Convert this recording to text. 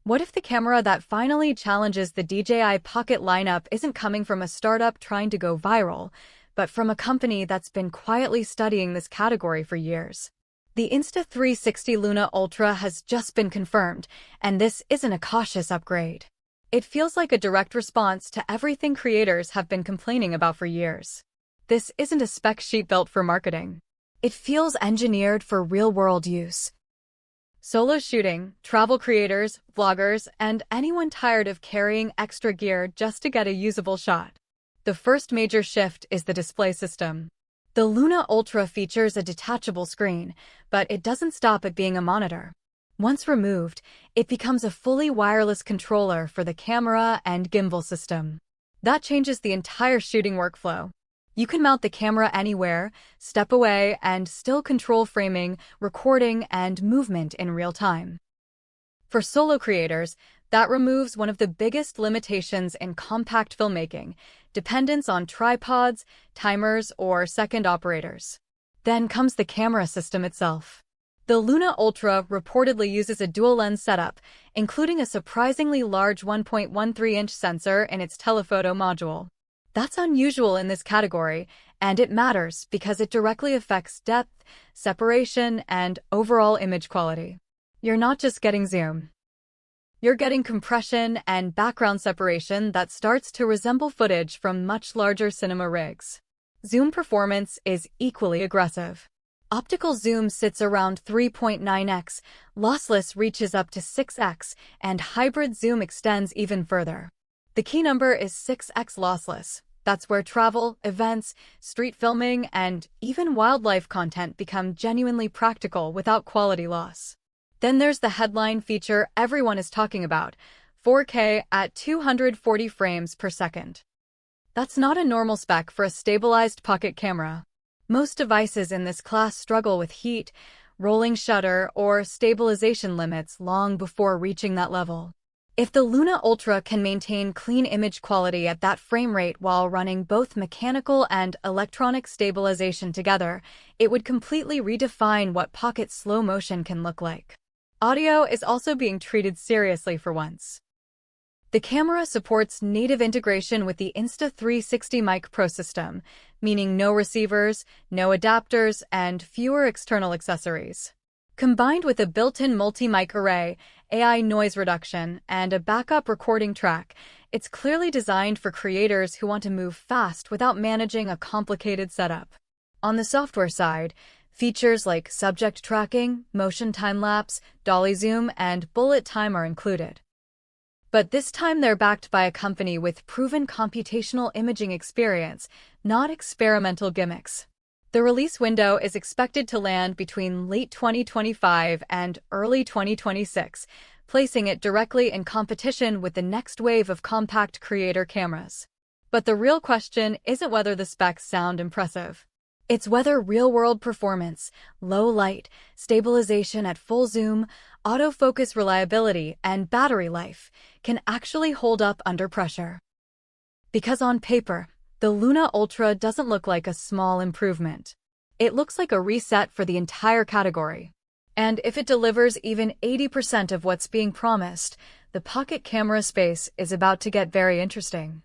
What if the camera that finally challenges the DJI Pocket lineup isn't coming from a startup trying to go viral, but from a company that's been quietly studying this category for years? The Insta360 Luna Ultra has just been confirmed, and this isn't a cautious upgrade. It feels like a direct response to everything creators have been complaining about for years. This isn't a spec sheet built for marketing. It feels engineered for real-world use. Solo shooting, travel creators, vloggers, and anyone tired of carrying extra gear just to get a usable shot. The first major shift is the display system. The Luna Ultra features a detachable screen, but it doesn't stop at being a monitor. Once removed, it becomes a fully wireless controller for the camera and gimbal system. That changes the entire shooting workflow. You can mount the camera anywhere, step away, and still control framing, recording, and movement in real time. For solo creators, that removes one of the biggest limitations in compact filmmaking: dependence on tripods, timers, or second operators. Then comes the camera system itself. The Luna Ultra reportedly uses a dual-lens setup, including a surprisingly large 1.13-inch sensor in its telephoto module. That's unusual in this category, and it matters because it directly affects depth, separation, and overall image quality. You're not just getting zoom. You're getting compression and background separation that starts to resemble footage from much larger cinema rigs. Zoom performance is equally aggressive. Optical zoom sits around 3.9x, lossless reaches up to 6x, and hybrid zoom extends even further. The key number is 6x lossless. That's where travel, events, street filming, and even wildlife content become genuinely practical without quality loss. Then there's the headline feature everyone is talking about: 4K at 240 frames per second. That's not a normal spec for a stabilized pocket camera. Most devices in this class struggle with heat, rolling shutter, or stabilization limits long before reaching that level. If the Luna Ultra can maintain clean image quality at that frame rate while running both mechanical and electronic stabilization together, it would completely redefine what pocket slow motion can look like. Audio is also being treated seriously for once. The camera supports native integration with the Insta360 Mic Pro system, meaning no receivers, no adapters, and fewer external accessories. Combined with a built-in multi-mic array, AI noise reduction, and a backup recording track, it's clearly designed for creators who want to move fast without managing a complicated setup. On the software side, features like subject tracking, motion time-lapse, dolly zoom, and bullet time are included. But this time they're backed by a company with proven computational imaging experience, not experimental gimmicks. The release window is expected to land between late 2025 and early 2026, placing it directly in competition with the next wave of compact creator cameras. But the real question isn't whether the specs sound impressive. It's whether real-world performance, low light, stabilization at full zoom, autofocus reliability, and battery life can actually hold up under pressure. Because on paper, the Luna Ultra doesn't look like a small improvement. It looks like a reset for the entire category. And if it delivers even 80% of what's being promised, the pocket camera space is about to get very interesting.